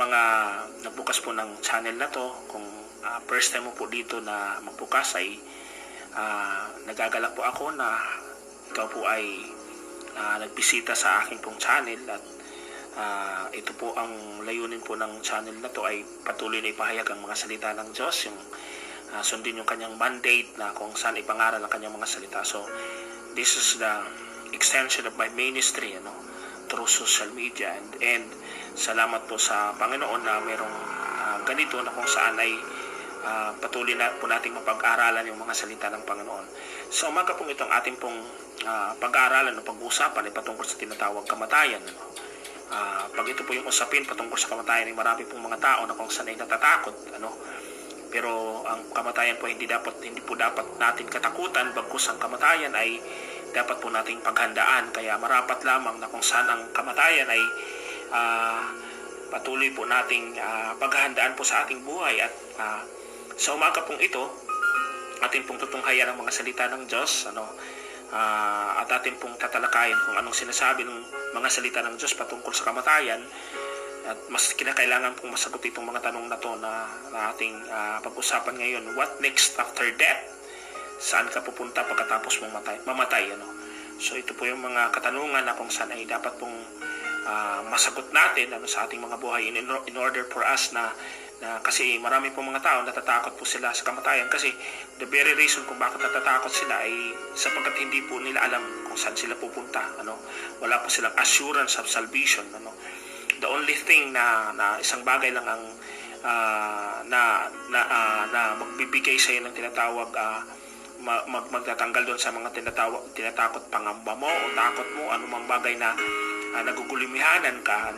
mga nagbukas po ng channel na to, kung first time mo po dito na magbukas ay nagagalak po ako na ikaw po ay nagbisita sa aking pong channel. At ito po ang layunin po ng channel na to ay patuloy na ipahayag ang mga salita ng Diyos, yung sundin yung kanyang mandate na kung saan ipangaral ang kanyang mga salita. So this is the extension of my ministry, through social media, and salamat po sa Panginoon na merong ganito na kung saan ay patuloy na po nating mapag-aralan yung mga salita ng Panginoon. Sa umaga pong itong ating pong pag-aaralan o pag-uusapan ay patungkol sa tinatawag kamatayan. Pag ito po yung usapin patungkol sa kamatayan, ay marami pong mga tao na kung saan ay natatakot. Pero ang kamatayan po hindi po dapat natin katakutan, bagkus ang kamatayan ay dapat po nating paghandaan. Kaya marapat lamang na kung saan ang kamatayan ay patuloy po nating paghahandaan po sa ating buhay. At sa umaga pong ito, atin pong tutunghayan ang mga salita ng Diyos, at atin pong tatalakayin kung anong sinasabi ng mga salita ng Diyos patungkol sa kamatayan. At mas kinakailangan pong masagot itong mga tanong na to na ating pag-usapan ngayon. What next after death? Saan ka pupunta pagkatapos mong mamatay? So ito po yung mga katanungan na kung saan ay dapat pong masagot natin sa ating mga buhay in order for us na kasi marami pong mga tao natatakot po sila sa kamatayan, kasi the very reason kung bakit natatakot sila ay sapagkat hindi po nila alam kung saan sila pupunta. Wala po silang assurance of salvation. The only thing na isang bagay lang ang na magbibigay sa iyo ng tinatawag magtatanggal doon sa mga tinatakot pangamba mo o takot mo, anumang bagay na nagugulimihanan ka,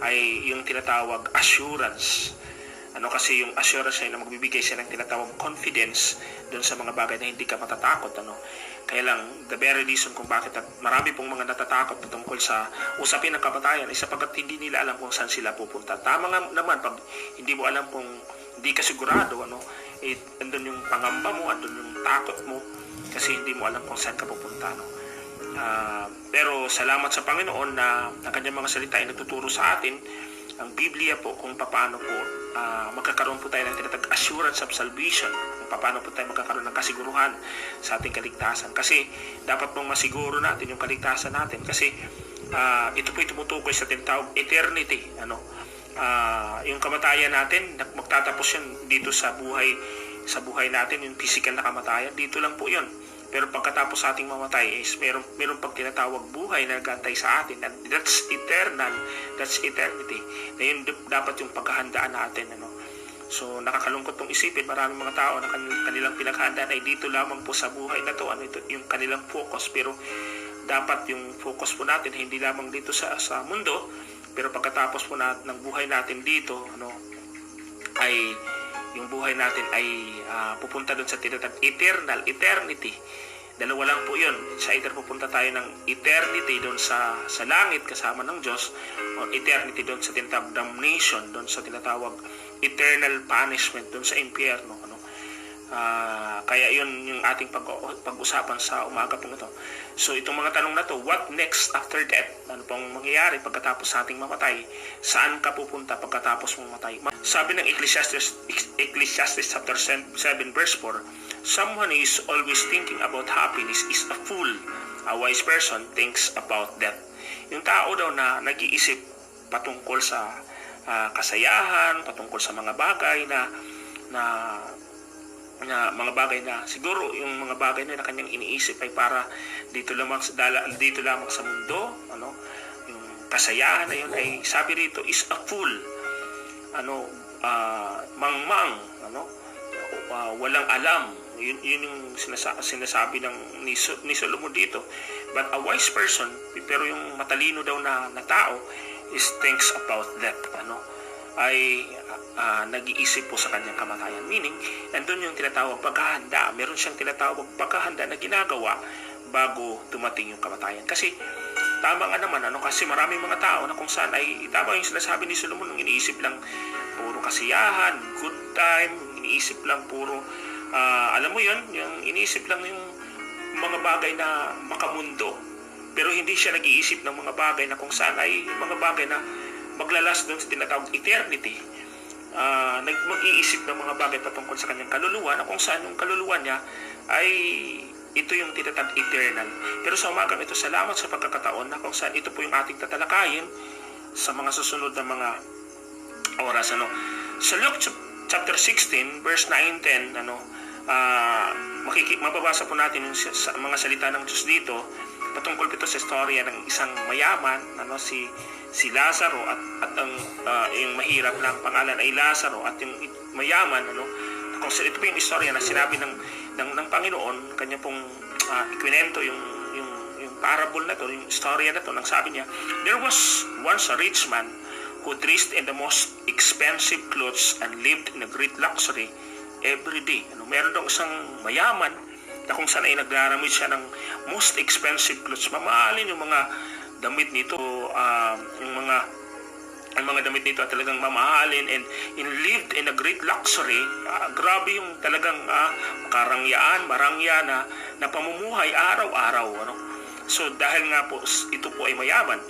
ay yung tinatawag assurance. Kasi yung assurance ay na magbibigay siya ng tinatawag confidence doon sa mga bagay na hindi ka matatakot. Kaya lang, the very reason kung bakit marami pong mga natatakot patungkol sa usapin ng kamatayan ay sapagkat hindi nila alam kung saan sila pupunta. Tama nga naman, pag hindi mo alam kung hindi ka sigurado, andun yung pangamba mo, andun yung takot mo, kasi hindi mo alam kung saan ka pupunta. Pero salamat sa Panginoon na ang kanyang mga salita ay nagtuturo sa atin, ang Biblia po, kung paano po magkakaroon po tayo ng tinatawag assurance of salvation, kung paano po tayo magkakaroon ng kasiguruhan sa ating kaligtasan. Kasi dapat pong masiguro natin yung kaligtasan natin, kasi ito po tumutukoy sa tinatawag eternity. Yung kamatayan natin, magtatapos yun dito sa buhay natin, yung physical na kamatayan, dito lang po yun. Pero pagkatapos sa ating mamatay is meron pag tinatawag buhay na nagantay sa atin, and that's eternal, that's eternity. Na yun dapat yung paghahandaan natin. So nakakalungkot pong isipin, maraming mga tao na kanilang pinaghandaan ay dito lamang po sa buhay na to, ito yung kanilang focus. Pero dapat yung focus po natin hindi lamang dito sa mundo, pero pagkatapos po ng buhay natin dito, ay yung buhay natin ay pupunta doon sa tinatawag eternity. Dalawa lang po yun. Sa either pupunta tayo ng eternity doon sa langit kasama ng Diyos, o eternity doon sa tinatawag damnation, doon sa tinatawag eternal punishment doon sa impyerno. Kaya yun yung ating pag-usapan sa umaga pong ito. So itong mga tanong na to, what next after death? Ano pong mangyayari pagkatapos sa ating mamatay? Saan ka pupunta pagkatapos mong matay? Sabi ng Ecclesiastes chapter 7 verse 4, someone who is always thinking about happiness is a fool. A wise person thinks about death. Yung tao daw na nag-iisip patungkol sa kasayahan, patungkol sa mga bagay na mga bagay na siguro yung mga bagay na kanyang iniisip ay para dito lamang sa mundo, yung kasayahan na yun ay sabi rito is a fool, mangmang, walang alam. Yun yung sinasabi ni Solomon dito. But a wise person, pero yung matalino daw na tao is thinks about that, ay nag-iisip po sa kanyang kamatayan. Meaning, nandun yung tinatawag paghahanda. Meron siyang tinatawag paghahanda na ginagawa bago dumating yung kamatayan. Kasi, tama nga naman, kasi maraming mga tao na kung saan ay, tama yung sinasabi ni Solomon, iniisip lang puro kasiyahan, good time, iniisip lang puro, alam mo yun, yung iniisip lang yung mga bagay na makamundo. Pero hindi siya nag-iisip ng mga bagay na kung saan ay mga bagay na maglalas doon sa tinatawag eternity, mag-iisip ng mga bagay patungkol sa kanyang kaluluwa, na kung saan yung kaluluwa niya ay ito yung tinatawag eternal. Pero sa umagang ito, salamat sa pagkakataon na kung saan ito po yung ating tatalakayin sa mga susunod na mga oras. Sa Luke chapter 16 verse 9-10, mababasa po natin yung mga salita ng Diyos dito patungkol ito sa istorya ng isang mayaman, si Lazaro at ang yung mahirap na pangalan ay Lazaro, at yung mayaman, kung ito po yung istorya na sinabi ng Panginoon, kanya pong ikwinento yung parable na to, yung istorya na to, nang sabi niya, there was once a rich man who dressed in the most expensive clothes and lived in a great luxury every day. Meron daw isang mayaman na kung saan ay nagraramid siya ng most expensive clothes. Mamahalin yung mga damit nito, yung mga damit nito at talagang mamahalin, and lived in a great luxury. Grabe yung talagang marangya na pamumuhay araw-araw. So dahil nga po ito po ay mayaman.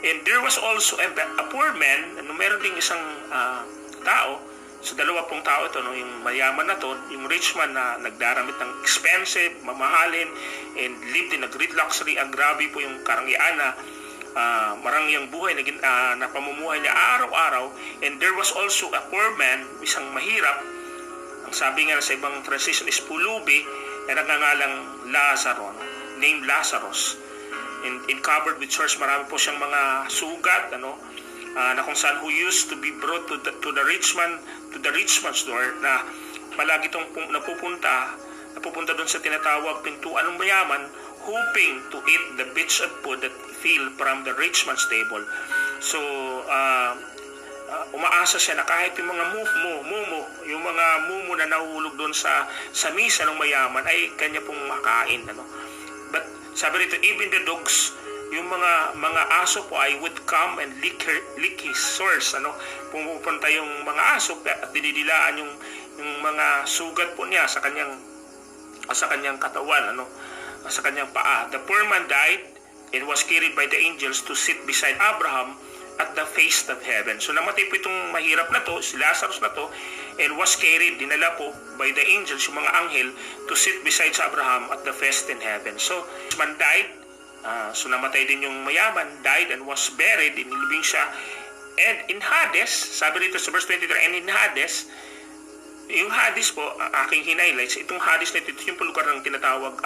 And there was also a poor man, meron ding isang tao. So dalawa pong tao ito, yung mayaman na to, yung rich man na nagdaramit ng expensive, mamahalin, and lived in a great luxury. Ang grabe po yung karangyaan na marangyang buhay na pamumuhay niya araw-araw. And there was also a poor man, isang mahirap, ang sabi nga sa ibang translation is pulubi, na nagngangalang Lazaro, named Lazarus. And covered with sores, marami po siyang mga sugat, na kung saan who used to be brought to the rich man's door, na palagi itong napupunta doon sa tinatawag pintuan ng mayaman, hoping to eat the bits of food that fell from the rich man's table. So umaasa siya na kahit yung mga yung mga mumu na nahuhulog doon sa misa ng mayaman ay kanya pong makain. But sabi rito, even the dogs, yung mga aso po ay would come and lick his sores. Pumupunta yung mga aso at dinidilaan yung mga sugat po niya sa kanyang katawan, sa kanyang paa. The poor man died and was carried by the angels to sit beside Abraham at the feast of heaven. So namatay po itong mahirap na to, si Lazarus na to, and was carried, dinala po by the angels, yung mga anghel, to sit beside Abraham at the feast in heaven. So man died, so namatay din yung mayaman, died and was buried, inilibing siya. And in Hades, sabi rito sa verse 23, and in Hades, yung Hades po, aking hinighlights, itong Hades na ito yung lugar ng tinatawag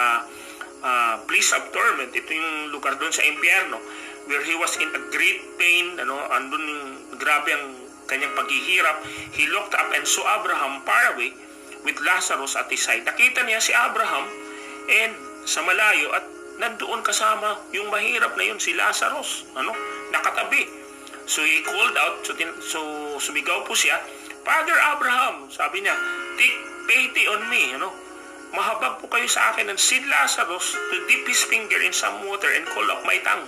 place of torment. Ito yung lugar doon sa impyerno, where he was in a great pain, andun yung grabe ang kanyang paghihirap. He looked up and saw Abraham far away with Lazarus at his side. Nakita niya si Abraham and sa malayo, at nandoon kasama yung mahirap na yun, si Lazarus, nakatabi. So he called out, so sumigaw po siya, Father Abraham, sabi niya, take pity on me, mahabag po kayo sa akin, and send Lazarus to dip his finger in some water and cool off my tongue,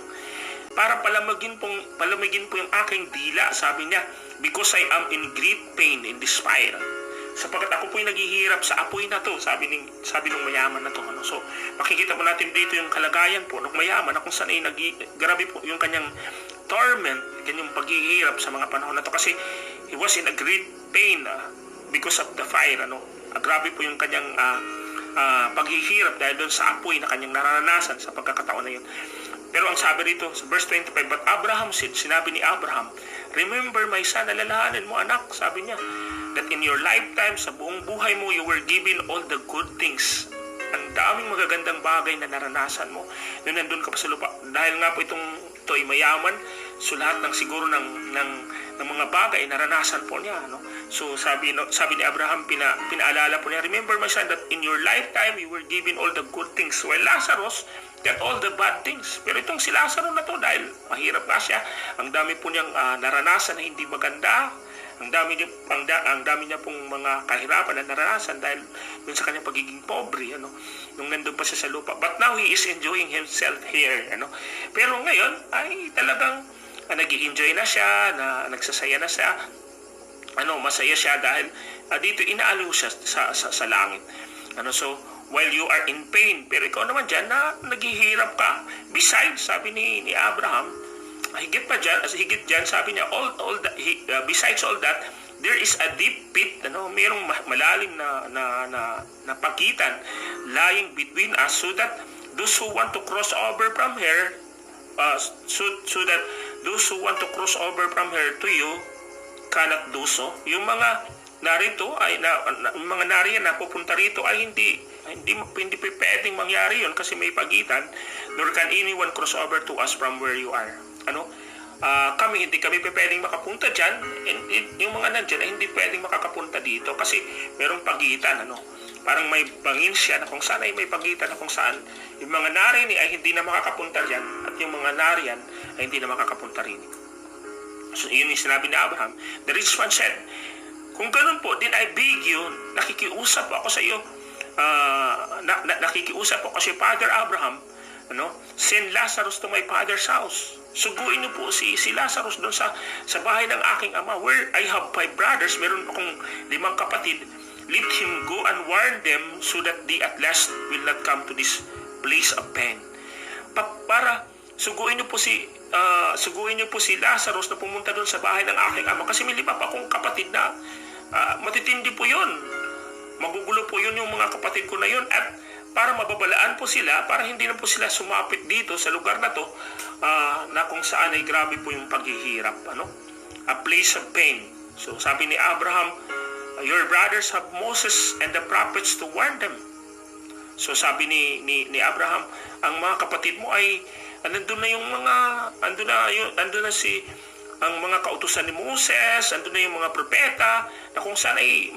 para palamigin po yung aking dila, sabi niya, because I am in great pain in this fire. Sapagkat ako po'y naghihirap sa apoy na to, sabi ng mayaman na to. So makikita po natin dito yung kalagayan po ng mayaman, na kung saan ay grabe po yung kanyang torment, kanyang paghihirap sa mga panahon na to, kasi he was in a great pain because of the fire. Grabe po yung kanyang paghihirap dahil doon sa apoy na kanyang naranasan sa pagkakataon na yun. Pero ang sabi rito sa verse 25, but Abraham said, sinabi ni Abraham, remember my son, alalahanin mo anak, sabi niya, that in your lifetime, sa buong buhay mo, you were given all the good things. Ang daming magagandang bagay na naranasan mo nung nandun ka pa sa lupa. Dahil nga po ito ay mayaman, so lahat ng siguro ng mga bagay naranasan po niya. So sabi ni Abraham, pinaalala po niya, remember my son, that in your lifetime, you were given all the good things. While Lazarus, that all the bad things. Pero itong si Lazaro na to, dahil mahirap nga siya, ang dami po niyang naranasan na hindi maganda, ang dami niya pong mga kahirapan na naranasan dahil dun sa kanyang pagiging pobre, nung nandun pa siya sa lupa. But now he is enjoying himself here, Pero ngayon ay talagang nag-i-enjoy na siya, nagsasaya na siya, masaya siya dahil dito inaaliw siya sa langit. So while you are in pain, pero ikaw naman dyan na naghihirap ka. Besides, sabi ni Abraham, higit dyan, sabi niya, besides all that, there is a deep pit, mayroong malalim na pagitan lying between us, so that those who want to cross over from here, so that those who want to cross over from here to you cannot do so. Yung mga narito ay mga nariyan na pupunta rito ay hindi pwedeng mangyari yun kasi may pagitan. Nor can anyone cross over to us from where you are. Hindi kami pwedeng makapunta dyan. Yung mga nandyan ay hindi pwedeng makakapunta dito kasi merong pagitan. Parang may bangin siya na kung saan ay may pagitan na kung saan yung mga nariyan ay hindi na makakapunta dyan at yung mga nariyan ay hindi na makakapunta rin. So yun yung sinabi ni Abraham. The rich man said, kung ganun po, then I beg you, nakikiusap ako sa iyo, nakikiusap ako si Father Abraham, send Lazarus to my father's house. Suguin niyo po si Lazarus doon sa bahay ng aking ama, where I have 5 brothers, meron akong 5 kapatid. Let him go and warn them so that they at last will not come to this place of pain. Para suguin niyo po si Lazarus na pumunta doon sa bahay ng aking ama kasi may 5 pa akong kapatid na matitindi po yun. Magugulo po yun yung mga kapatid ko na yun, at para mababalaan po sila, para hindi na po sila sumapit dito sa lugar na to na kung saan ay grabe po yung paghihirap. A place of pain. So sabi ni Abraham, your brothers have Moses and the prophets to warn them. So sabi ni Abraham, ang mga kapatid mo ay andun na ang mga kautusan ni Moses, andun na yung mga propeta na kung saan ay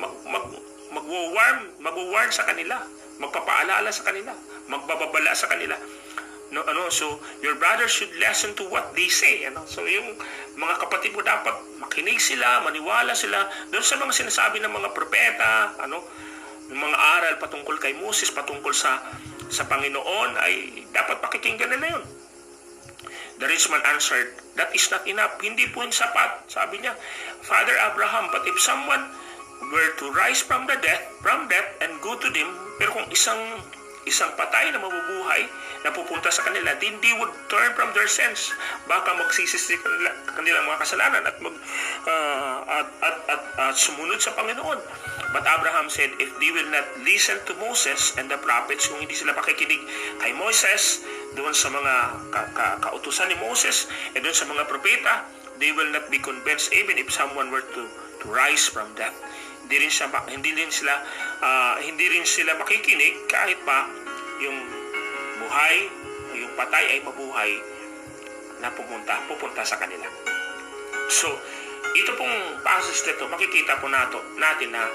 magwo-warn sa kanila, magpapaalala sa kanila, magbababala sa kanila. So your brothers should listen to what they say. So yung mga kapatid mo dapat makinig sila, maniwala sila doon sa mga sinasabi ng mga propeta, yung mga aral patungkol kay Moses, patungkol sa Panginoon, ay dapat pakikinggan nila yun. The rich man answered, that is not enough. Hindi po yung sapat. Sabi niya, Father Abraham, but if someone were to rise from death and go to them, pero kung isang patay na mabubuhay na pupunta sa kanila, then they would turn from their sins. Baka magsisisi kanilang mga kasalanan at sumunod sa Panginoon. But Abraham said, if they will not listen to Moses and the prophets, kung hindi sila pakikinig kay Moses, doon sa mga kautusan ni Moses, and doon sa mga propeta, they will not be convinced even if someone were to rise from death. Hindi rin sila makikinig kahit pa yung buhay, yung patay ay mabuhay na pupunta sa kanila. So, ito pong passage nito, makikita po natin na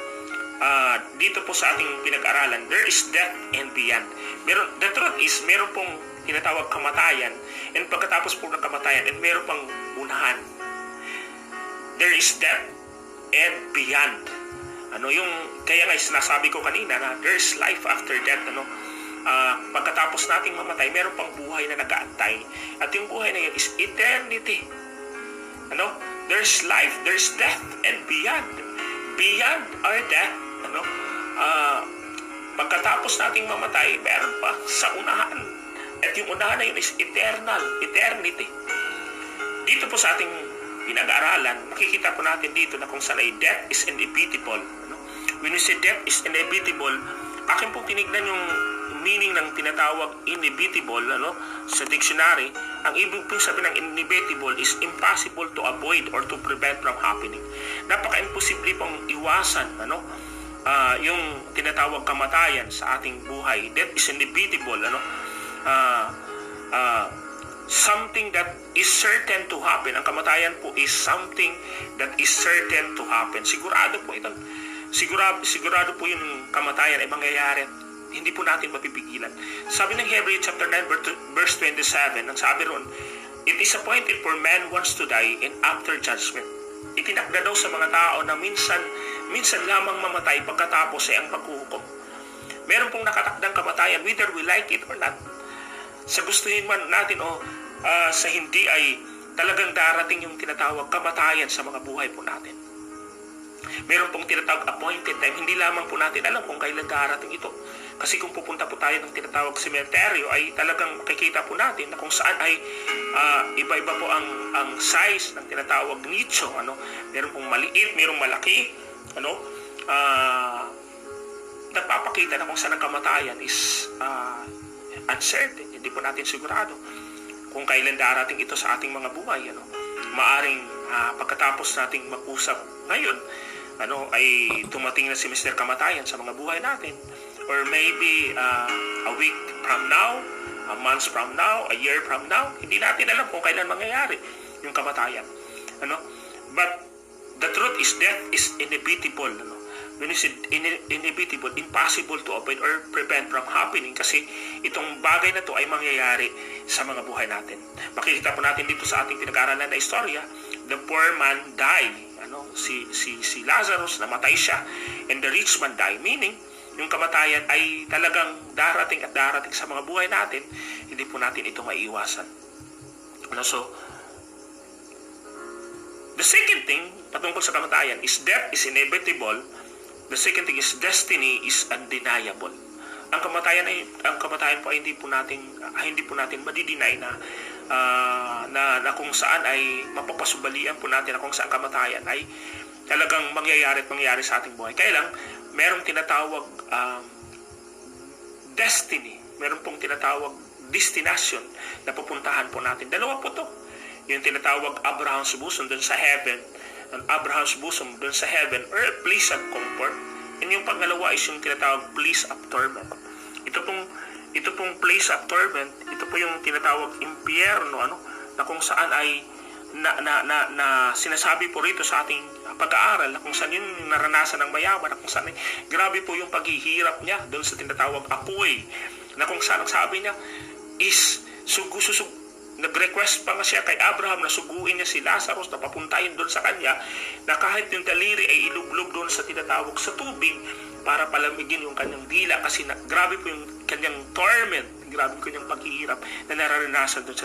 dito po sa ating pinag-aralan, there is death and beyond. The truth is, meron pong tinatawag kamatayan, and pagkatapos po ng kamatayan, and meron pang unahan. There is death and beyond. Kaya nga sinasabi ko kanina na there's life after death. Pagkatapos nating mamatay, meron pang buhay na nag-aantay. At yung buhay na yun is eternity. There's life, there's death, and beyond. Beyond our death, pagkatapos nating mamatay, meron pa sa unahan. At yung unahan na yun is eternity. Dito po sa ating pinag-aaralan, makikita po natin dito na kung saan ay death is inevitable. When we say death is inevitable, akin pong tinignan yung meaning ng tinatawag inevitable sa dictionary. Ang ibig pong sabihin ng inevitable is impossible to avoid or to prevent from happening. Napaka-imposible pong iwasan yung tinatawag kamatayan sa ating buhay. Death is inevitable. Something that is certain to happen. Ang kamatayan po is something that is certain to happen. Sigurado po ito. Sigurado po yung kamatayan ay mangyayari. Hindi po natin mapipigilan. Sabi ng Hebrews chapter 9 verse 27, ang sabi roon, it is appointed for man once to die and after judgment. Itinakda daw sa mga tao na minsan lamang mamatay pagkatapos ay ang paghuhukom. Meron pong nakatakdang kamatayan whether we like it or not. Sa gustuhin man natin sa hindi, ay talagang darating yung tinatawag kamatayan sa mga buhay po natin. Meron pong tinatawag appointed time. Hindi lamang po natin alam kung kailan darating ito. Kasi kung pupunta po tayo ng tinatawag sementeryo, ay talagang makikita po natin na kung saan ay iba-iba po ang size ng tinatawag nicho. Meron pong maliit, merong malaki. Nagpapakita na kung saan ang kamatayan is uncertain. Hindi po natin sigurado kung kailan darating ito sa ating mga buhay. Maaring pagkatapos nating mag-usap ngayon, ay tumating na si Mr. Kamatayan sa mga buhay natin. Or maybe a week from now, a month from now, a year from now, hindi natin alam kung kailan mangyayari yung kamatayan. But the truth is death is inevitable. When you say inevitable, impossible to avoid or prevent from happening, kasi itong bagay na to ay mangyayari sa mga buhay natin. Makikita po natin dito sa ating pinag-aaralan na istorya, the poor man died. Si Lazarus, namatay siya, and the rich man died, meaning yung kamatayan ay talagang darating at darating sa mga buhay natin. Hindi po natin ito maiiwasan. So, the second thing patungkol sa kamatayan is death is inevitable. The second thing is destiny is undeniable. Ang kamatayan po ay hindi po natin madi-deny na kung saan ay mapapasubalian po natin na kung saan kamatayan ay talagang mangyayari sa ating buhay. Kaya lang, merong tinatawag destiny, meron pong tinatawag destination na pupuntahan po natin. Dalawa po to. Yung tinatawag Abraham's bosom doon sa heaven, Abraham's bosom doon sa heaven, or a place of comfort. And yung pangalawa is yung tinatawag place of torment. Ito pong place of torment, ito po yung tinatawag impyerno, na kung saan ay na sinasabi po rito sa ating pag-aaral, na kung saan yung naranasan ng mayaman, na kung saan ay grabe po yung paghihirap niya doon sa tinatawag apoy, na kung saan ang sabi niya is nag-request pa nga siya kay Abraham na suguin niya si Lazarus na papuntahin doon sa kanya, na kahit yung daliri ay iluglog doon sa tinatawag sa tubig para palamigin yung kanyang dila, kasi grabe po yung kanyang torment, grabe po yung paghihirap na nararanasan doon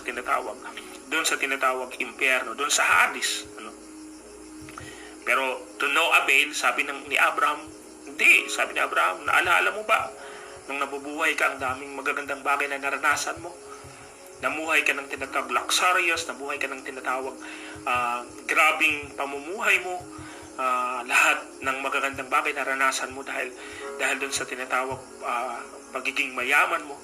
sa tinatawag impyerno, doon sa Hades. Pero to no avail, sabi ni Abraham, hindi. Sabi ni Abraham, naalala mo ba nung nabubuhay ka, ang daming magagandang bagay na naranasan mo? Namuhay ka ng tinatawag luxurious, namuhay ka ng tinatawag grabing pamumuhay mo, lahat ng magagandang bagay naranasan mo dahil doon sa tinatawag pagiging mayaman mo.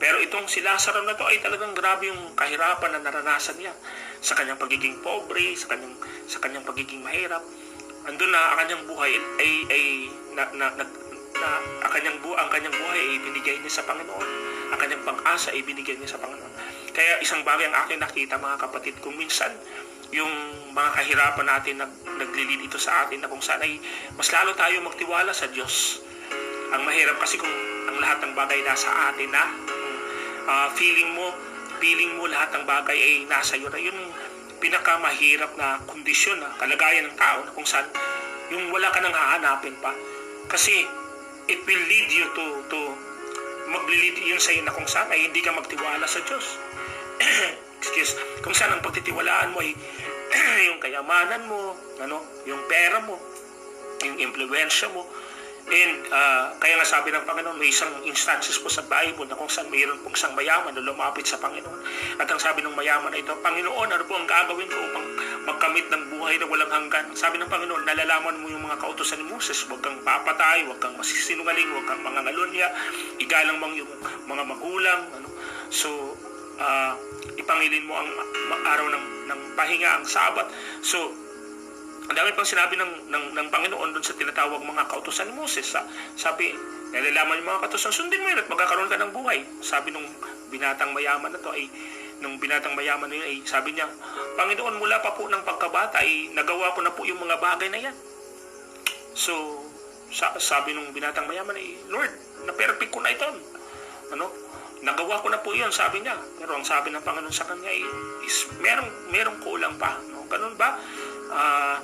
Pero itong si Lazarus na to ay talagang grabe yung kahirapan na naranasan niya sa kanyang pagiging pobre, sa kanyang pagiging mahirap. Andun na ang kanyang buhay ang kanyang buhay ay binigay niya sa Panginoon. Ang kanyang pang-asa ay binigay niya sa Panginoon. Kaya isang bagay ang aking nakita, mga kapatid, kung minsan yung mga kahirapan natin naglilid ito sa atin, na kung saan ay mas lalo tayo magtiwala sa Diyos. Ang mahirap kasi kung ang lahat ng bagay nasa atin na, feeling mo lahat ng bagay ay nasa iyo na, yun pinakamahirap na kondisyon, na kalagayan ng tao, na kung saan yung wala ka nang hahanapin pa. Kasi it will lead you to maglilid yun sa iyo na kung saan ay hindi ka magtiwala sa Diyos. Kung saan ang pagtitiwalaan mo ay yung kayamanan mo, yung pera mo, yung impluwensya mo. And kaya nga sabi ng Panginoon, may isang instances po sa Bible na kung saan mayroon pong isang mayaman na lumapit sa Panginoon. At ang sabi ng mayaman na ito, Panginoon, ano po ang gagawin ko upang magkamit ng buhay na walang hanggan? Sabi ng Panginoon, nalalaman mo yung mga kautusan ni Moses, huwag kang papatay, huwag kang masisinungaling, huwag kang mangangalunya, igalang mo yung mga magulang. So, ipangilin mo ang araw ng pahinga, ang Sabat. So, ang dami pang sinabi ng Panginoon doon sa tinatawag mga kautusan ni Moses. Sabi, nalalaman yung mga kautusan, sundin mo yun at magkakaroon ka ng buhay. Sabi nung binatang mayaman na to ay, sabi niya, Panginoon, mula pa po ng pagkabata ay nagawa ko na po yung mga bagay na yan. So, sabi nung binatang mayaman ay, Lord, na-perfect ko na ito. Nagawa ko na po yun, sabi niya. Pero ang sabi ng Panginoon sa kanya ay, is merong kulang pa. Ganun ba?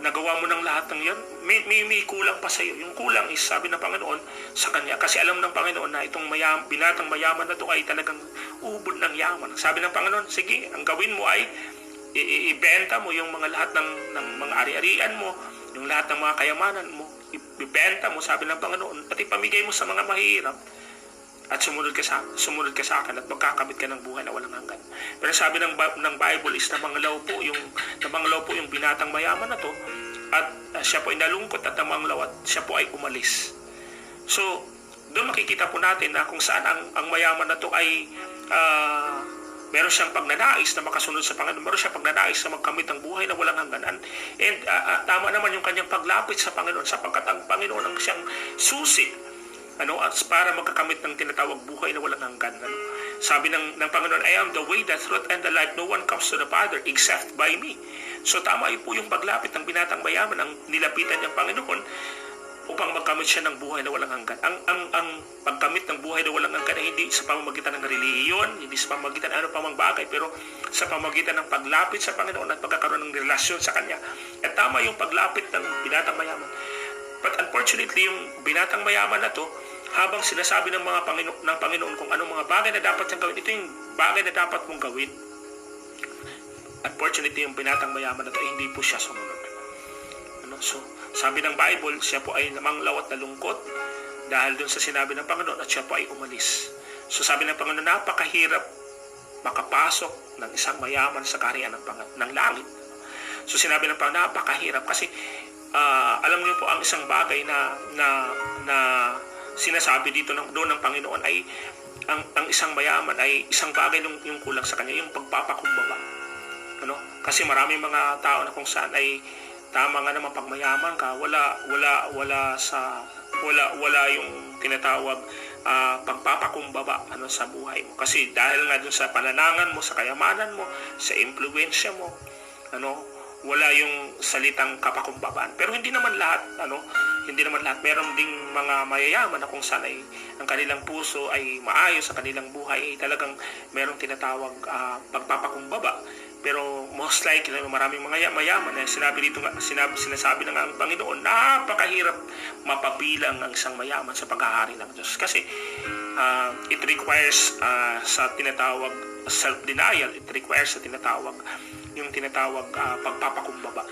Nagawa mo ng lahat ng yan, may kulang pa sa iyo. Yung kulang is, sabi ng Panginoon sa kanya, kasi alam ng Panginoon na itong binatang mayaman na ito ay talagang ubod ng yaman. Sabi ng Panginoon, sige, ang gawin mo ay ibenta mo yung mga lahat ng mga ari-arian mo, yung lahat ng mga kayamanan mo, ibenta mo, sabi ng Panginoon, at ipamigay mo sa mga mahirap. at sumunod ka sa akin at magkakamit ka ng buhay na walang hanggan. Pero sabi ng Bible is namanglaw po yung binatang mayaman na to, at siya po ay nalungkot at namanglaw at siya po ay umalis. So doon makikita po natin na kung saan ang mayaman na to ay meron siyang pagnanais na makasunod sa Panginoon, meron siyang pagnanais na magkamit ng buhay na walang hanggan. And tama naman yung kanyang paglapit sa Panginoon, sapagkat ang Panginoon ang siyang susi at para magkakamit ng tinatawag buhay na walang hanggan. Sabi ng Panginoon, I am the way, the truth, and the life. No one comes to the Father except by me. So tama po yung paglapit ng binatang mayaman, ang nilapitan niyang Panginoon upang magkamit siya ng buhay na walang hanggan. Ang pagkamit ng buhay na walang hanggan ay hindi sa pamamagitan ng relihiyon, hindi sa pamamagitan ano pa mang bagay, pero sa pamamagitan ng paglapit sa Panginoon at pagkakaroon ng relasyon sa Kanya. At tama yung paglapit ng binatang mayaman. But unfortunately, yung binatang mayaman na to, habang sinasabi ng Panginoon kung anong mga bagay na dapat niyang gawin, ito yung bagay na dapat mong gawin. Unfortunately, yung binatang mayaman na to, hindi po siya sumunod. So, sabi ng Bible, siya po ay namanglaw at nalungkot dahil dun sa sinabi ng Panginoon, at siya po ay umalis. So sabi ng Panginoon, napakahirap makapasok ng isang mayaman sa kaharian ng langit. So sinabi ng Panginoon, napakahirap kasi alam niyo po, ang isang bagay na sinasabi dito doon ng Panginoon ay ang isang mayaman ay isang bagay yung kulang sa kanya, yung pagpapakumbaba. Kasi maraming mga tao na kung saan ay tama nga naman pag mayaman ka, wala yung tinatawag pagpapakumbaba sa buhay mo. Kasi dahil nga dun sa pananangan mo, sa kayamanan mo, sa impluwensya mo, wala yung salitang kapakumbabaan. Pero hindi naman lahat, meron ding mga mayayaman na kung saan ay ang kanilang puso ay maayos, sa kanilang buhay ay talagang merong tinatawag pagpapakumbaba. Pero most likely, maraming mga mayaman na sinasabi na nga ang Panginoon, napakahirap mapabilang ang isang mayaman sa paghahari ng Diyos. Kasi it requires sa tinatawag self-denial, it requires sa tinatawag pagpapakumbaba,